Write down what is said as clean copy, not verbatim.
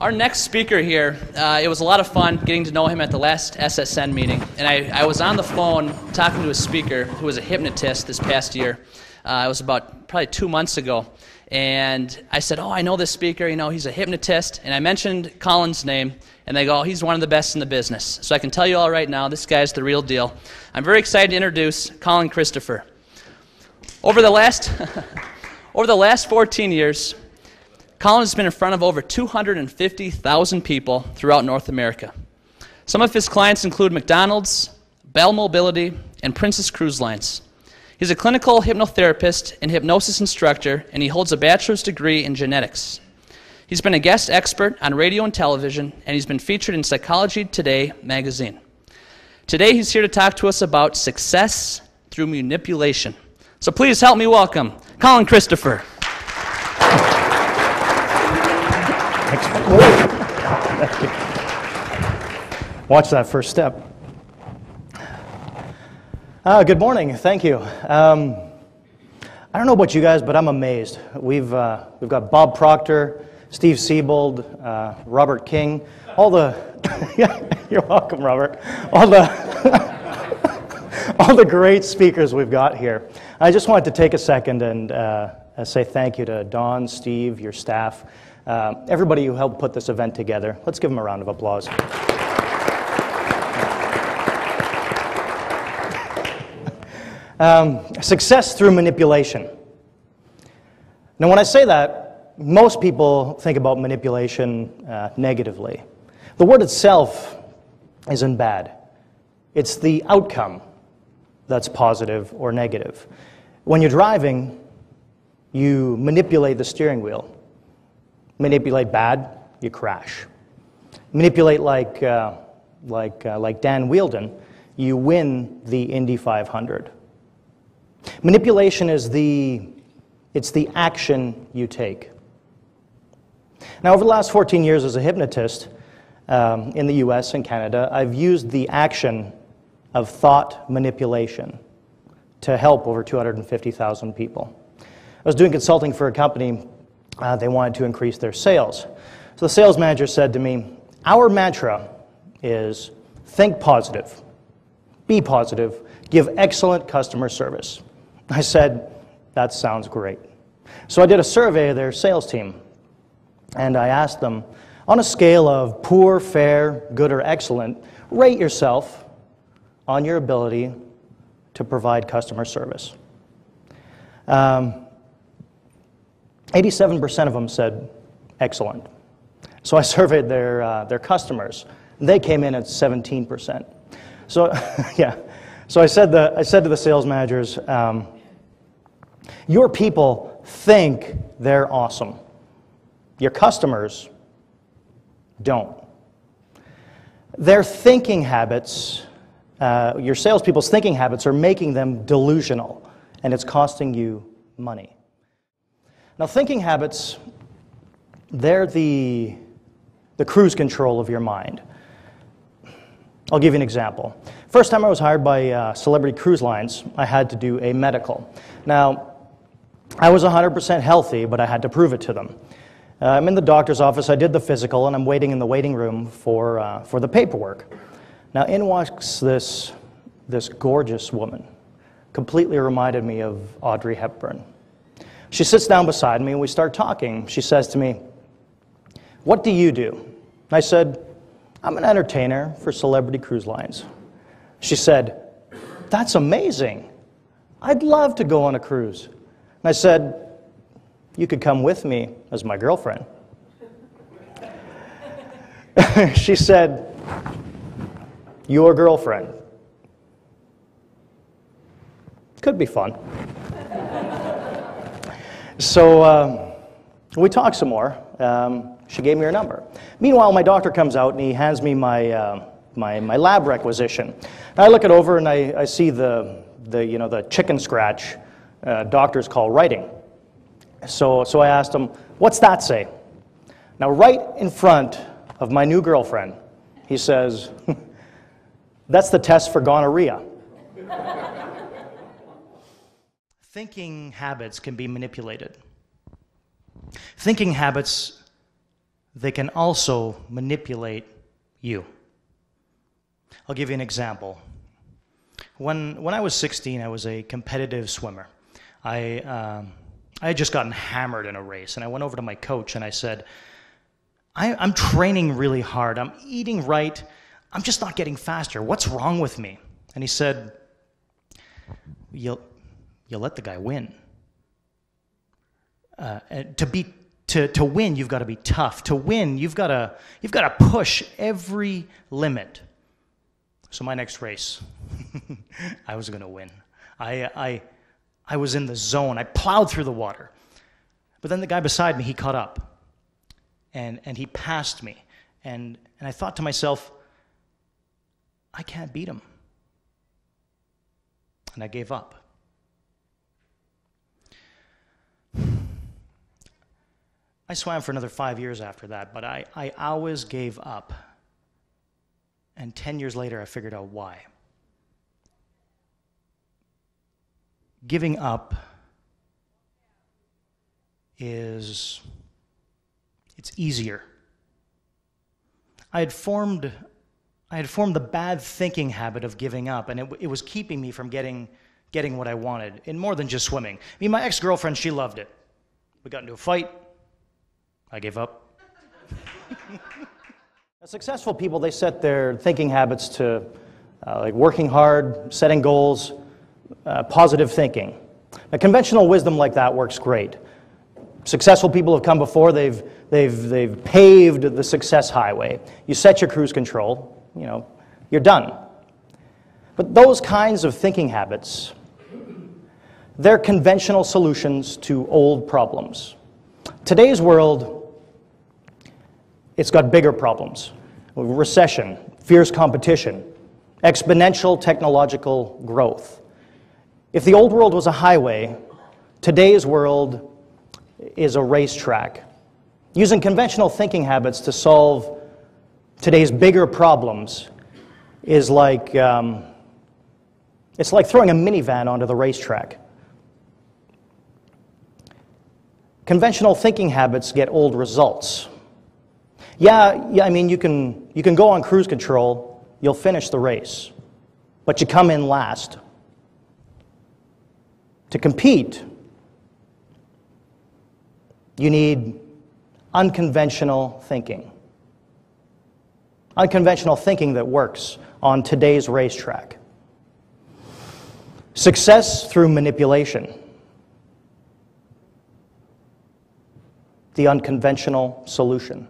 Our next speaker here, it was a lot of fun getting to know him at the last SSN meeting. And I was on the phone talking to a speaker who was a hypnotist this past year. It was about probably 2 months ago. And I said, oh, I know this speaker, he's a hypnotist. And I mentioned Colin's name, and they go, oh, he's one of the best in the business. So I can tell you all right now, this guy's the real deal. I'm very excited to introduce Colin Christopher. Over the last 14 years, Colin has been in front of over 250,000 people throughout North America. Some of his clients include McDonald's, Bell Mobility, and Princess Cruise Lines. He's a clinical hypnotherapist and hypnosis instructor, and he holds a bachelor's degree in genetics. He's been a guest expert on radio and television, and he's been featured in Psychology Today magazine. Today, he's here to talk to us about success through manipulation. So please help me welcome Colin Christopher. Watch that first step. Good morning. Thank you. I don't know about you guys, but I'm amazed. We've got Bob Proctor, Steve Siebold, Robert King, all the you're welcome, Robert. All the great speakers we've got here. I just wanted to take a second and say thank you to Don, Steve, your staff. Everybody who helped put this event together. Let's give them a round of applause. Success through manipulation. Now, when I say that, most people think about manipulation negatively. The word itself isn't bad. It's the outcome that's positive or negative. When you're driving, you manipulate the steering wheel. Manipulate bad, you crash. Manipulate like Dan Wheeldon, you win the Indy 500. Manipulation is the action you take. Now, over the last 14 years as a hypnotist in the US and Canada, I've used the action of thought manipulation to help over 250,000 people. I was doing consulting for a company. They wanted to increase their sales. So the sales manager said to me, our mantra is think positive, be positive, give excellent customer service. I said, that sounds great. So I did a survey of their sales team, and I asked them, on a scale of poor, fair, good, or excellent, rate yourself on your ability to provide customer service. 87% of them said excellent. So I surveyed their customers. They came in at 17%. So yeah. So I said to the sales managers, your people think they're awesome. Your customers don't. Their thinking habits, your salespeople's thinking habits are making them delusional, and it's costing you money. Now, thinking habits, they're the cruise control of your mind. I'll give you an example. First time I was hired by Celebrity Cruise Lines, I had to do a medical. Now, I was 100% healthy, but I had to prove it to them. I'm in the doctor's office, I did the physical, and I'm waiting in the waiting room for the paperwork. Now, in walks this gorgeous woman, completely reminded me of Audrey Hepburn. She sits down beside me and we start talking. She says to me, what do you do? I said, I'm an entertainer for Celebrity Cruise Lines. She said, that's amazing. I'd love to go on a cruise. And I said, you could come with me as my girlfriend. She said, your girlfriend. Could be fun. So we talked some more. She gave me her number. Meanwhile, my doctor comes out and he hands me my lab requisition. And I look it over and I see the chicken scratch doctors call writing. So I asked him, what's that say? Now, right in front of my new girlfriend, he says, that's the test for gonorrhea. Thinking habits can be manipulated. Thinking habits they can also manipulate you. I'll give you an example. When I was 16, I was a competitive swimmer. I had just gotten hammered in a race, and I went over to my coach and I said, I'm training really hard, I'm eating right, I'm just not getting faster. What's wrong with me? And he said, you'll let the guy win. To win, you've got to be tough. To win, you've got to push every limit. So my next race, I was going to win. I was in the zone. I plowed through the water. But then the guy beside me, he caught up. And he passed me. And I thought to myself, I can't beat him. And I gave up. I swam for another 5 years after that, but I always gave up. And 10 years later, I figured out why. Giving up it's easier. I had formed the bad thinking habit of giving up, and it was keeping me from getting what I wanted, in more than just swimming. I mean, my ex-girlfriend, she loved it. We got into a fight. I gave up. Successful people, they set their thinking habits to like working hard, setting goals, positive thinking. Now, conventional wisdom like that works great. Successful people have come before, they've paved the success highway. You set your cruise control, you're done. But those kinds of thinking habits, they're conventional solutions to old problems. Today's world, it's got bigger problems. Recession, fierce competition, exponential technological growth. If the old world was a highway, today's world is a racetrack. Using conventional thinking habits to solve today's bigger problems is like, it's like throwing a minivan onto the racetrack. Conventional thinking habits get old results. Yeah, I mean, you can go on cruise control, you'll finish the race, but you come in last. To compete, you need unconventional thinking. Unconventional thinking that works on today's racetrack. Success through manipulation. The unconventional solution.